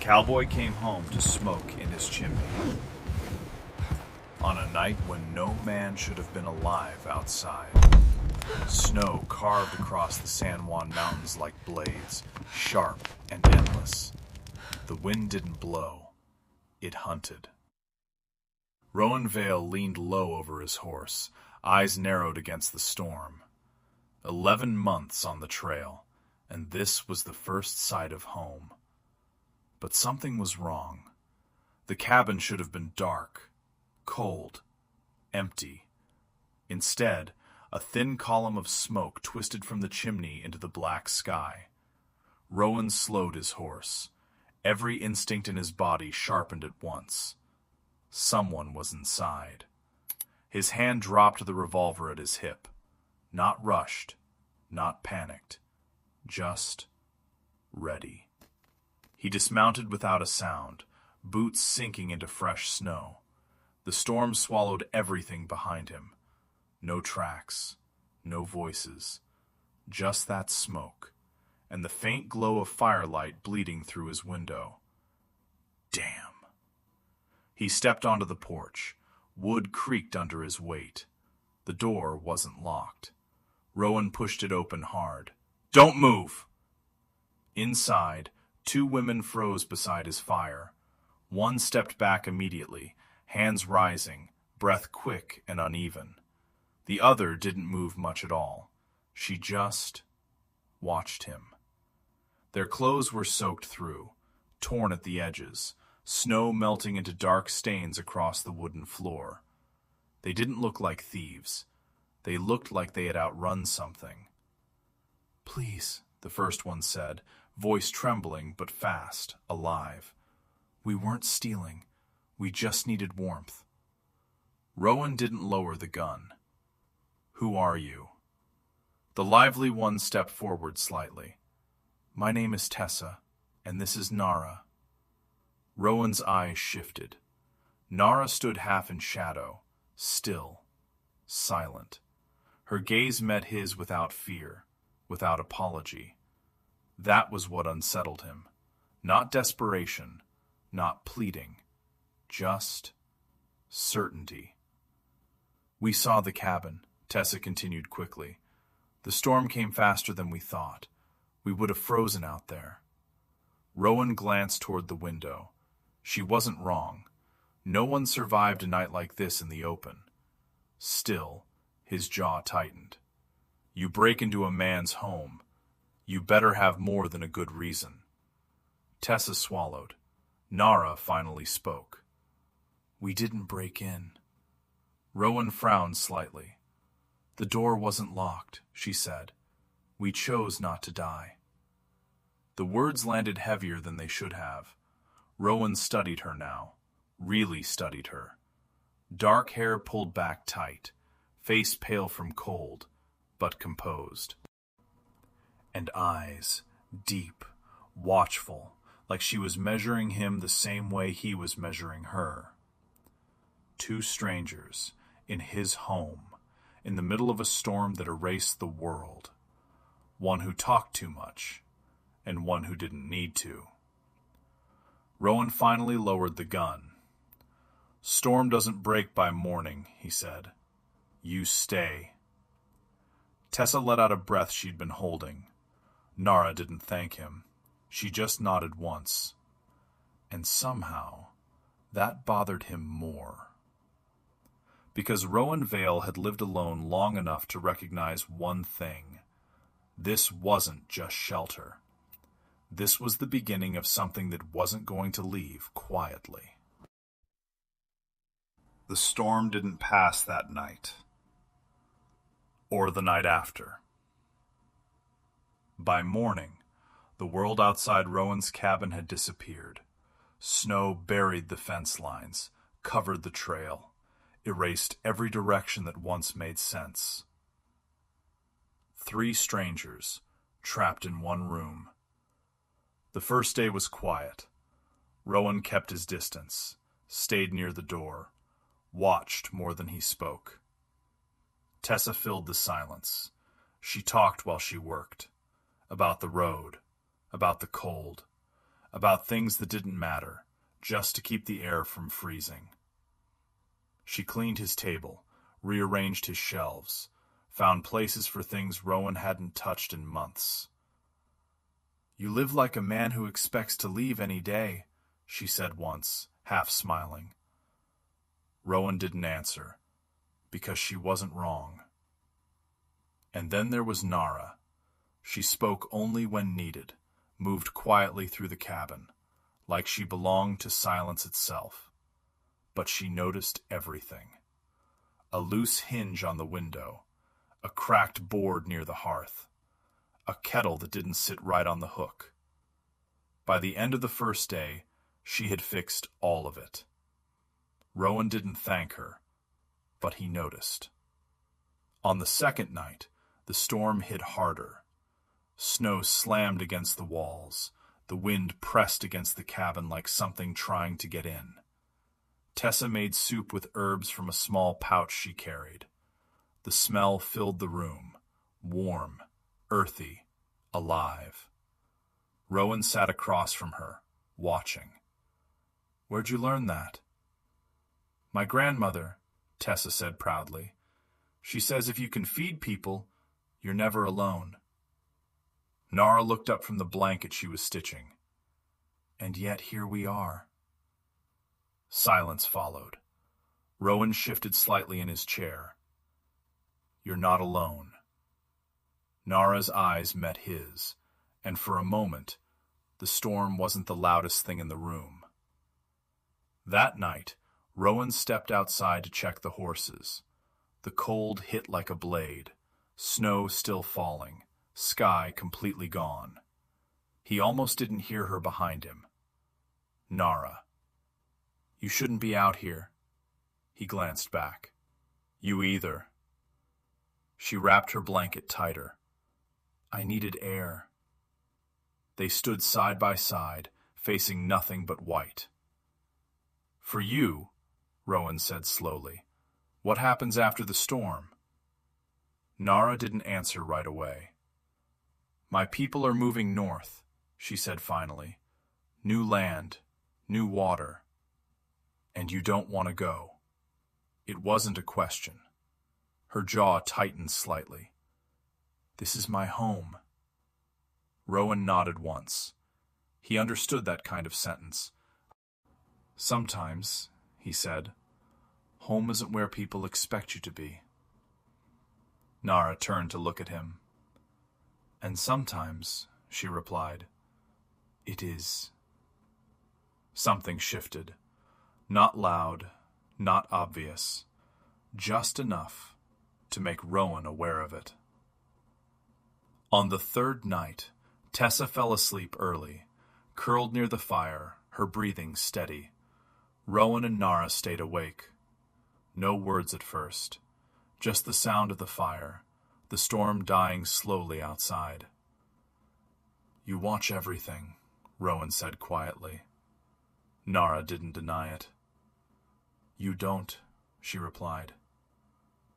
cowboy came home to smoke in his chimney. On a night when no man should have been alive outside. Snow carved across the San Juan Mountains like blades, sharp and endless. The wind didn't blow, it hunted. Rowan Vale leaned low over his horse, eyes narrowed against the storm. 11 months on the trail, and this was the first sight of home. But something was wrong. The cabin should have been dark, cold, empty. Instead, a thin column of smoke twisted from the chimney into the black sky. Rowan slowed his horse. Every instinct in his body sharpened at once. Someone was inside. His hand dropped the revolver at his hip. Not rushed, not panicked, just ready. He dismounted without a sound, boots sinking into fresh snow. The storm swallowed everything behind him. No tracks, no voices, just that smoke, and the faint glow of firelight bleeding through his window. Damn. He stepped onto the porch. Wood creaked under his weight. The door wasn't locked. Rowan pushed it open hard. Don't move! Inside, 2 women froze beside his fire. One stepped back immediately, hands rising, breath quick and uneven. The other didn't move much at all. She just watched him. Their clothes were soaked through, torn at the edges, snow melting into dark stains across the wooden floor. They didn't look like thieves. They looked like they had outrun something. "Please," the first one said, voice trembling but fast, alive. "We weren't stealing. We just needed warmth." Rowan didn't lower the gun. "Who are you?" The lively one stepped forward slightly. "My name is Tessa, and this is Nara." Rowan's eyes shifted. Nara stood half in shadow, still, silent. Her gaze met his without fear, without apology. That was what unsettled him. Not desperation, not pleading, just certainty. "We saw the cabin," Tessa continued quickly. "The storm came faster than we thought. We would have frozen out there." Rowan glanced toward the window. She wasn't wrong. No one survived a night like this in the open. Still, his jaw tightened. You break into a man's home. You better have more than a good reason. Tessa swallowed. Nara finally spoke. "We didn't break in." Rowan frowned slightly. "The door wasn't locked," she said. "We chose not to die." The words landed heavier than they should have. Rowan studied her now, really studied her. Dark hair pulled back tight, face pale from cold, but composed. And eyes, deep, watchful, like she was measuring him the same way he was measuring her. 2 strangers, in his home, in the middle of a storm that erased the world. One who talked too much, and one who didn't need to. Rowan finally lowered the gun. "Storm doesn't break by morning," he said. "You stay." Tessa let out a breath she'd been holding. Nara didn't thank him. She just nodded once. And somehow, that bothered him more. Because Rowan Vale had lived alone long enough to recognize one thing. This wasn't just shelter. This was the beginning of something that wasn't going to leave quietly. The storm didn't pass that night. Or the night after. By morning, the world outside Rowan's cabin had disappeared. Snow buried the fence lines, covered the trail, erased every direction that once made sense. 3 strangers, trapped in one room. The first day was quiet. Rowan kept his distance, stayed near the door, watched more than he spoke. Tessa filled the silence. She talked while she worked. About the road, about the cold, about things that didn't matter, just to keep the air from freezing. She cleaned his table, rearranged his shelves, found places for things Rowan hadn't touched in months. "You live like a man who expects to leave any day," she said once, half smiling. Rowan didn't answer, because she wasn't wrong. And then there was Nara. She spoke only when needed, moved quietly through the cabin, like she belonged to silence itself. But she noticed everything. A loose hinge on the window, a cracked board near the hearth, a kettle that didn't sit right on the hook. By the end of the first day, she had fixed all of it. Rowan didn't thank her, but he noticed. On the second night, the storm hit harder. Snow slammed against the walls. The wind pressed against the cabin like something trying to get in. Tessa made soup with herbs from a small pouch she carried. The smell filled the room, warm, earthy, alive. Rowan sat across from her, watching. "Where'd you learn that?" "My grandmother," Tessa said proudly. "She says if you can feed people, you're never alone." Nara looked up from the blanket she was stitching. "And yet here we are." Silence followed. Rowan shifted slightly in his chair. "You're not alone." Nara's eyes met his, and for a moment, the storm wasn't the loudest thing in the room. That night, Rowan stepped outside to check the horses. The cold hit like a blade, snow still falling, sky completely gone. He almost didn't hear her behind him. "Nara." "You shouldn't be out here." He glanced back. "You either." She wrapped her blanket tighter. "I needed air." They stood side by side, facing nothing but white. "For you," Rowan said slowly, "what happens after the storm?" Nara didn't answer right away. "My people are moving north," she said finally. "New land, new water. And you don't want to go." It wasn't a question. Her jaw tightened slightly. "This is my home." Rowan nodded once. He understood that kind of sentence. "Sometimes," he said, "home isn't where people expect you to be." Nara turned to look at him. "And sometimes," she replied, "it is." Something shifted. Not loud, not obvious, just enough to make Rowan aware of it. On the third night, Tessa fell asleep early, curled near the fire, her breathing steady. Rowan and Nara stayed awake. No words at first, just the sound of the fire, the storm dying slowly outside. "You watch everything," Rowan said quietly. Nara didn't deny it. "You don't," she replied.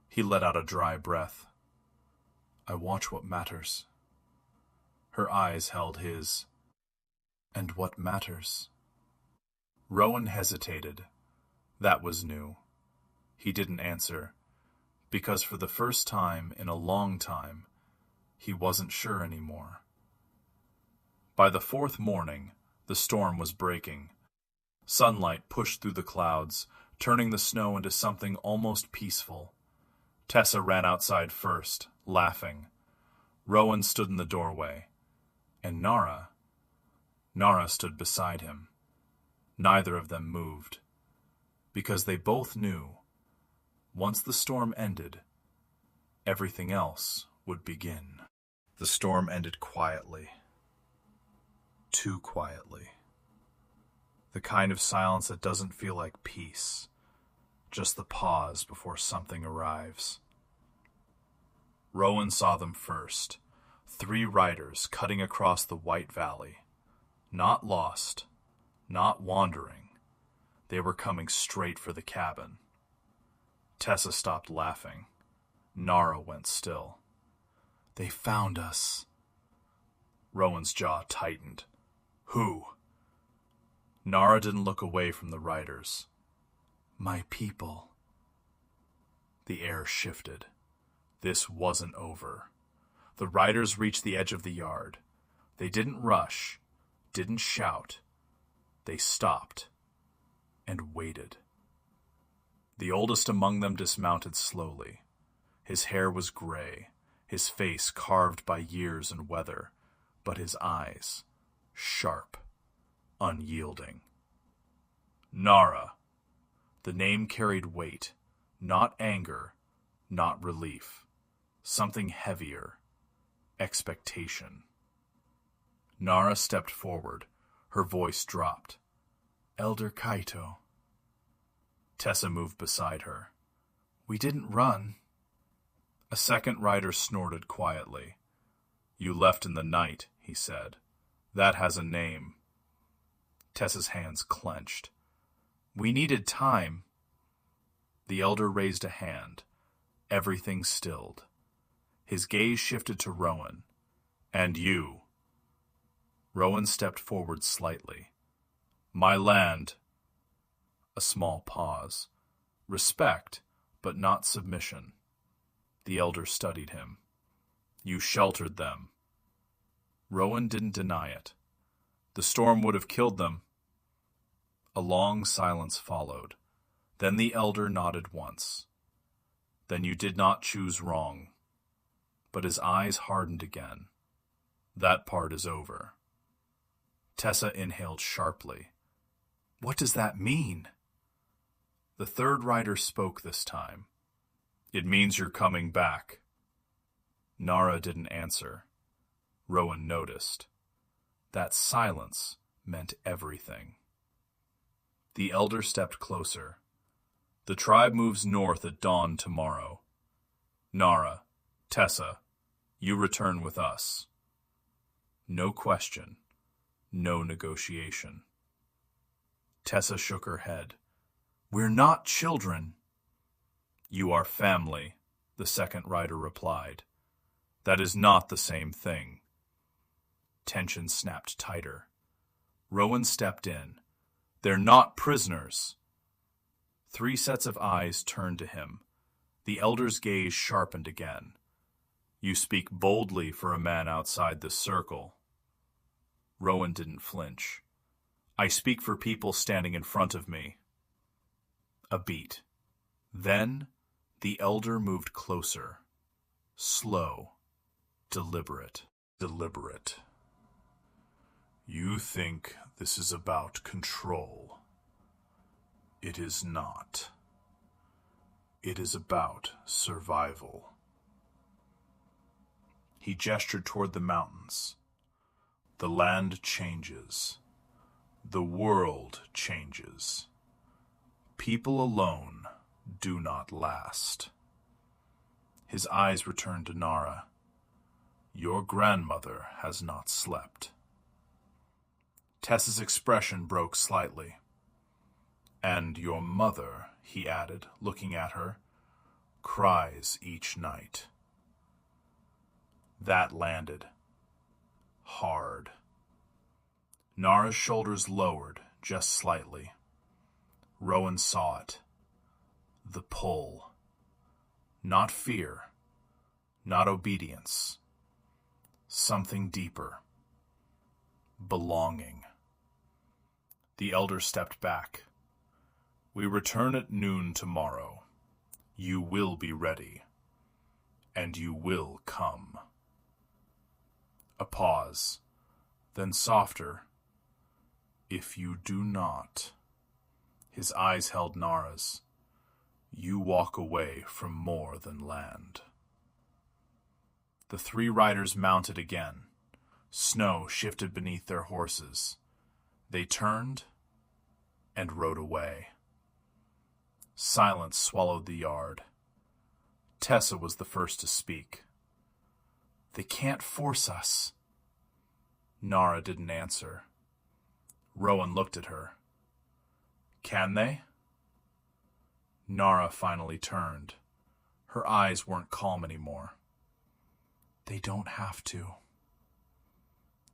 He let out a dry breath. "I watch what matters." Her eyes held his. "And what matters?" Rowan hesitated. That was new. He didn't answer, because for the first time in a long time, he wasn't sure anymore. By the fourth morning, the storm was breaking. Sunlight pushed through the clouds, turning the snow into something almost peaceful. Tessa ran outside first, laughing. Rowan stood in the doorway. And Nara stood beside him. Neither of them moved, because they both knew, once the storm ended, everything else would begin. The storm ended quietly. Too quietly. The kind of silence that doesn't feel like peace, just the pause before something arrives. Rowan saw them first, 3 riders cutting across the White Valley. Not lost, not wandering. They were coming straight for the cabin. Tessa stopped laughing. Nara went still. "They found us." Rowan's jaw tightened. "Who?" Nara didn't look away from the riders. My people. The air shifted. This wasn't over. The riders reached the edge of the yard. They didn't rush, didn't shout. They stopped and waited. The oldest among them dismounted slowly. His hair was gray, his face carved by years and weather, but his eyes sharp, unyielding. Nara. The name carried weight, not anger, not relief. Something heavier. Expectation. Nara stepped forward. Her voice dropped. Elder Kaito. Tessa moved beside her. We didn't run. A second rider snorted quietly. You left in the night, he said. That has a name. Tessa's hands clenched. We needed time. The elder raised a hand. Everything stilled. His gaze shifted to Rowan. And you. Rowan stepped forward slightly. My land. A small pause. Respect, but not submission. The elder studied him. You sheltered them. Rowan didn't deny it. The storm would have killed them. A long silence followed. Then the elder nodded once. Then you did not choose wrong. But his eyes hardened again. That part is over. Tessa inhaled sharply. What does that mean? The third rider spoke this time. It means you're coming back. Nara didn't answer. Rowan noticed. That silence meant everything. The elder stepped closer. The tribe moves north at dawn tomorrow. Nara, Tessa, you return with us. No question, no negotiation. Tessa shook her head. We're not children. You are family, the second rider replied. That is not the same thing. Tension snapped tighter. Rowan stepped in. They're not prisoners. 3 sets of eyes turned to him. The elder's gaze sharpened again. You speak boldly for a man outside this circle. Rowan didn't flinch. I speak for people standing in front of me. A beat. Then the elder moved closer. Slow. Deliberate. You think this is about control. It is not. It is about survival. He gestured toward the mountains. The land changes. The world changes. People alone do not last. His eyes returned to Nara. Your grandmother has not slept. Tessa's expression broke slightly. And your mother, he added, looking at her, cries each night. That landed. Hard. Nara's shoulders lowered just slightly. Rowan saw it. The pull. Not fear. Not obedience. Something deeper. Belonging. The elder stepped back. We return at noon tomorrow. You will be ready. And you will come. A pause. Then softer. If you do not. His eyes held Nara's. You walk away from more than land. The 3 riders mounted again. Snow shifted beneath their horses. They turned and rode away. Silence swallowed the yard. Tessa was the first to speak. They can't force us. Nara didn't answer. Rowan looked at her. Can they? Nara finally turned. Her eyes weren't calm anymore. They don't have to.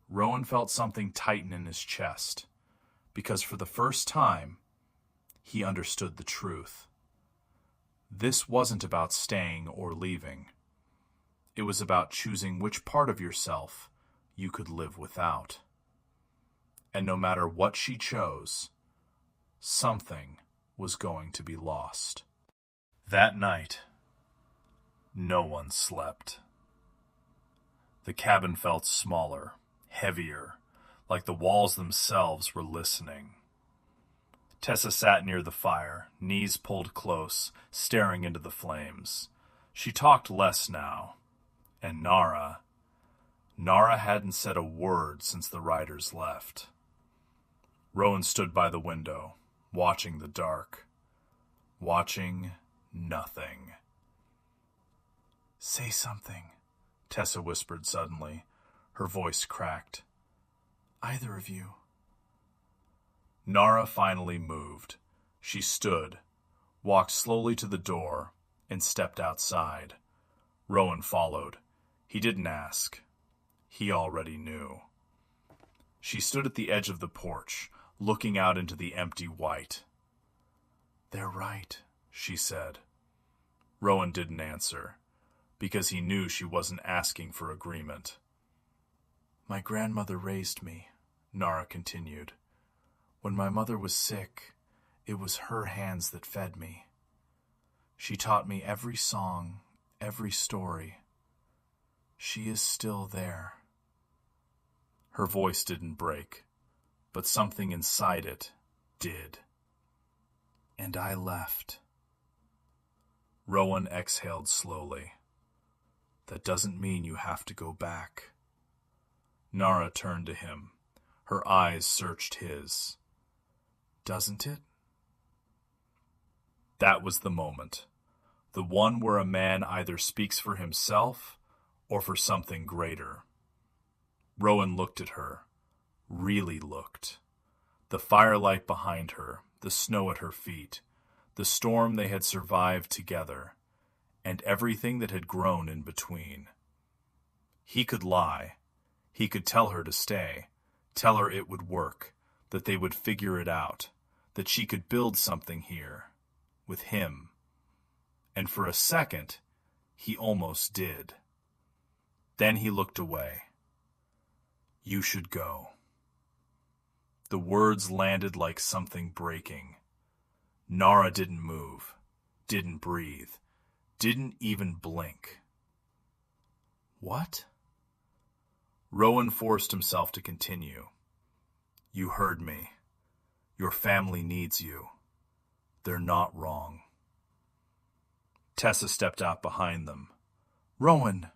Rowan felt something tighten in his chest. because for the first time, he understood the truth. This wasn't about staying or leaving. It was about choosing which part of yourself you could live without. And no matter what she chose, something was going to be lost. That night, no one slept. The cabin felt smaller, heavier, like the walls themselves were listening. Tessa sat near the fire, knees pulled close, staring into the flames. She talked less now. And Nara hadn't said a word since the riders left. Rowan stood by the window, watching the dark, watching nothing. "Say something," Tessa whispered suddenly, her voice cracked. "Either of you." Nara finally moved. She stood, walked slowly to the door, and stepped outside. Rowan followed. He didn't ask. He already knew. She stood at the edge of the porch, looking out into the empty white. "They're right," she said. Rowan didn't answer, because he knew she wasn't asking for agreement. "My grandmother raised me," Nara continued. "When my mother was sick, it was her hands that fed me. She taught me every song, every story. She is still there." Her voice didn't break, but something inside it did. "And I left." Rowan exhaled slowly. "That doesn't mean you have to go back." Nara turned to him. Her eyes searched his. "Doesn't it?" That was the moment. The one where a man either speaks for himself or for something greater. Rowan looked at her, really looked. The firelight behind her, the snow at her feet, the storm they had survived together, and everything that had grown in between. He could lie. He could tell her to stay, tell her it would work, that they would figure it out, that she could build something here, with him. And for a second, he almost did. Then he looked away. "You should go." The words landed like something breaking. Nara didn't move, didn't breathe, didn't even blink. "What?" Rowan forced himself to continue. "You heard me. Your family needs you. They're not wrong." Tessa stepped out behind them. "Rowan!"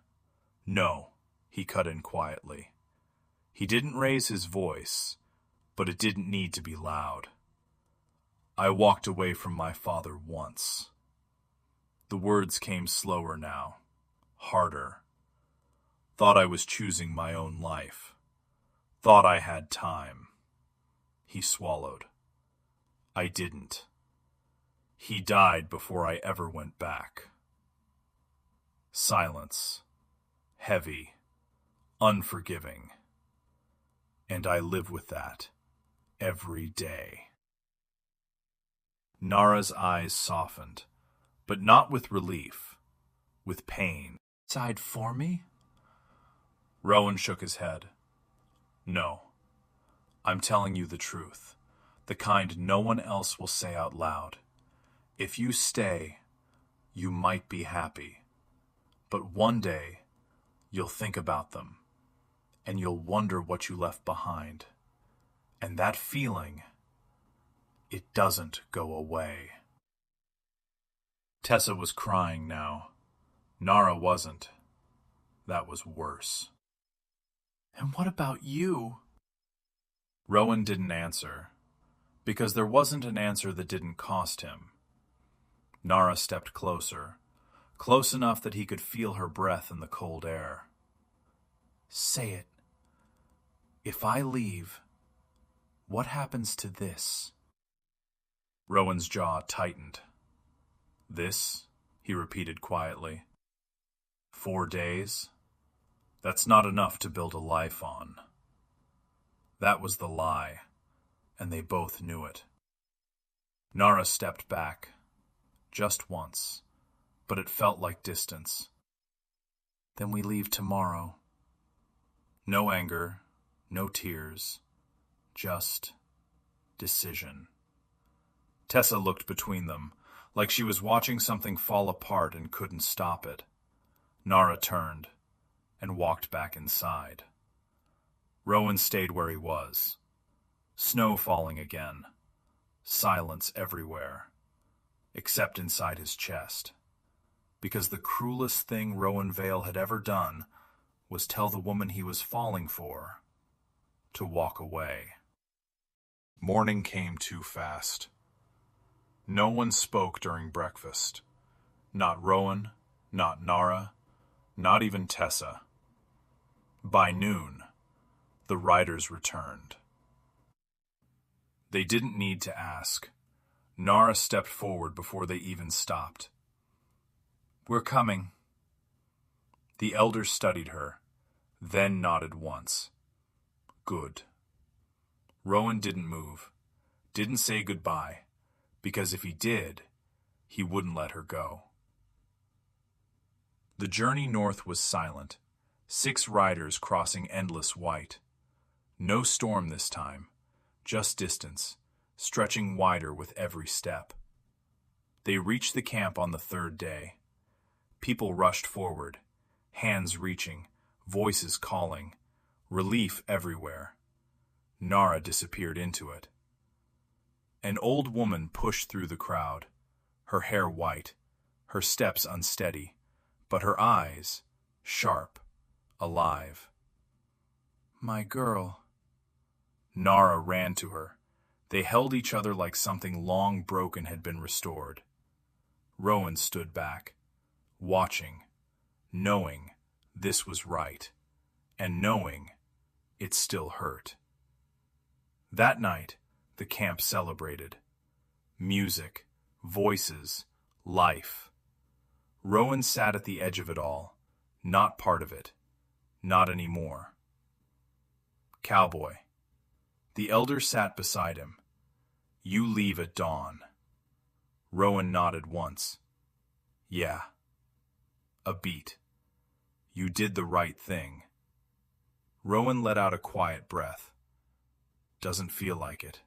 "No," he cut in quietly. He didn't raise his voice, but it didn't need to be loud. "I walked away from my father once." The words came slower now, harder. "Thought I was choosing my own life. Thought I had time." He swallowed. "I didn't. He died before I ever went back." Silence. Heavy. Unforgiving. And I live with that every day. Nara's eyes softened, but not with relief, with pain. "Side for me?" Rowan shook his head. "No. I'm telling you the truth, the kind no one else will say out loud. If you stay, you might be happy. But one day, you'll think about them, and you'll wonder what you left behind. And that feeling, it doesn't go away." Tessa was crying now. Nara wasn't. That was worse. "And what about you?" Rowan didn't answer, because there wasn't an answer that didn't cost him. Nara stepped closer, close enough that he could feel her breath in the cold air. "Say it. If I leave, what happens to this?" Rowan's jaw tightened. "This?" he repeated quietly. 4 days? That's not enough to build a life on." That was the lie, and they both knew it. Nara stepped back, just once, but it felt like distance. Then we leave tomorrow. No anger, no tears, just decision. Tessa looked between them, like she was watching something fall apart and couldn't stop it. Nara turned and walked back inside. Rowan stayed where he was. Snow falling again. Silence everywhere, except inside his chest. Because the cruelest thing Rowan Vale had ever done was tell the woman he was falling for to walk away. Morning came too fast. No one spoke during breakfast. Not Rowan, not Nara, not even Tessa. By noon, the riders returned. They didn't need to ask. Nara stepped forward before they even stopped. "We're coming." The elder studied her, then nodded once. Good. Rowan didn't move, didn't say goodbye, because if he did, he wouldn't let her go. The journey north was silent, 6 riders crossing endless white. No storm this time, just distance, stretching wider with every step. They reached the camp on the 3rd day. People rushed forward, hands reaching, voices calling, relief everywhere. Nara disappeared into it. An old woman pushed through the crowd, her hair white, her steps unsteady, but her eyes sharp, alive. "My girl." Nara ran to her. They held each other like something long broken had been restored. Rowan stood back, watching, knowing this was right, and knowing it still hurt. That night, the camp celebrated. Music, voices, life. Rowan sat at the edge of it all, not part of it, not anymore. "Cowboy." The elder sat beside him. "You leave at dawn." Rowan nodded once. "Yeah." A beat. "You did the right thing." Rowan let out a quiet breath. "Doesn't feel like it."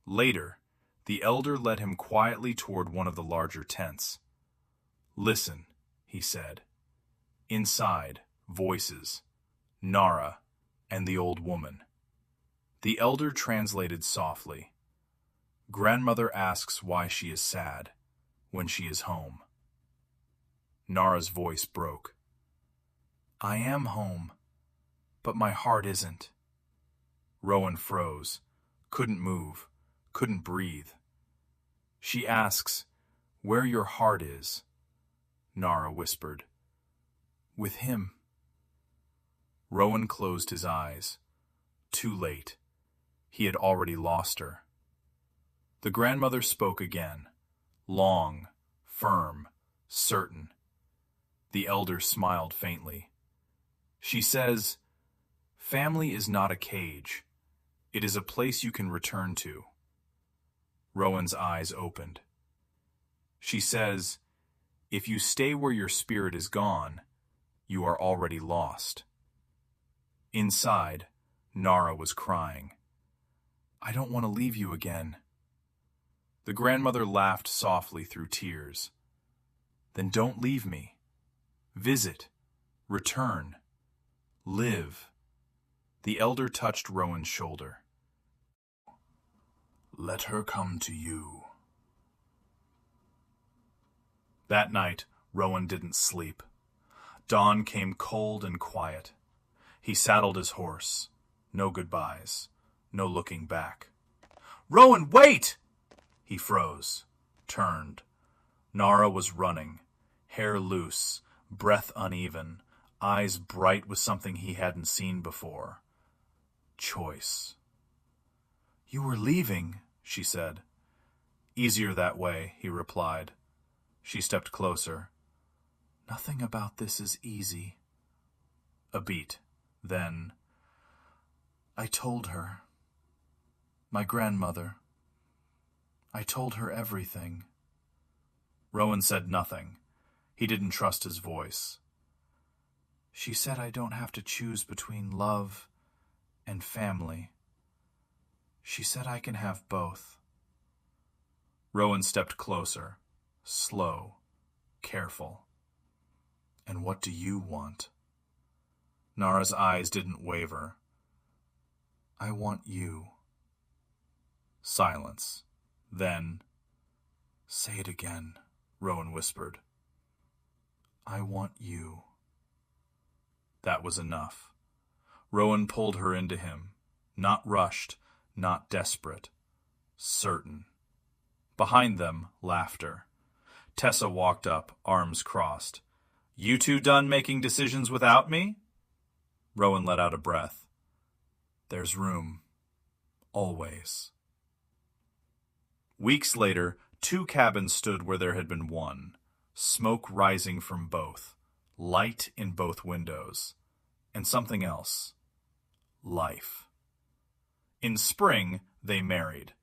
Later, the elder led him quietly toward one of the larger tents. "Listen," he said. Inside, voices. Nara and the old woman. The elder translated softly. "Grandmother asks why she is sad when she is home." Nara's voice broke. "I am home, but my heart isn't." Rowan froze, couldn't move, couldn't breathe. "She asks where your heart is," Nara whispered. "With him." Rowan closed his eyes. Too late. He had already lost her. The grandmother spoke again, long, firm, certain. The elder smiled faintly. She says, "Family is not a cage. It is a place you can return to." Rowan's eyes opened. She says, "If you stay where your spirit is gone, you are already lost." Inside, Nara was crying. "I don't want to leave you again." The grandmother laughed softly through tears. "Then don't leave me. Visit. Return. Live." The elder touched Rowan's shoulder. "Let her come to you." That night, Rowan didn't sleep. Dawn came cold and quiet. He saddled his horse. No goodbyes. No looking back. "Rowan, wait!" He froze, turned. Nara was running, hair loose, breath uneven, eyes bright with something he hadn't seen before. Choice. "You were leaving," she said. "Easier that way," he replied. She stepped closer. "Nothing about this is easy." A beat. Then, "I told her." My grandmother. I told her everything. Rowan said nothing. He didn't trust his voice. She said I don't have to choose between love and family. She said I can have both. Rowan stepped closer, slow, careful. And what do you want? Nara's eyes didn't waver. I want you. Silence. Then, say it again, Rowan whispered. I want you. That was enough. Rowan pulled her into him, not rushed, not desperate, certain. Behind them, laughter. Tessa walked up, arms crossed. You two done making decisions without me? Rowan let out a breath. There's room. Always. Weeks later, 2 cabins stood where there had been one, smoke rising from both, light in both windows, and something else. Life. In spring, they married.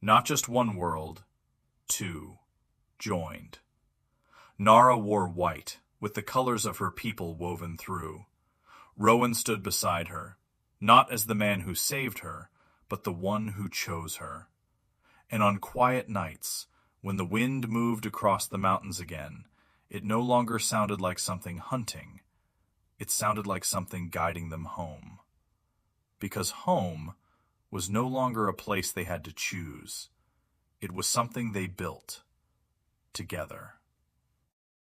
Not just one world, 2 joined. Nara wore white, with the colors of her people woven through. Rowan stood beside her, not as the man who saved her, but the one who chose her. And on quiet nights, when the wind moved across the mountains again, it no longer sounded like something hunting. It sounded like something guiding them home. Because home was no longer a place they had to choose. It was something they built together.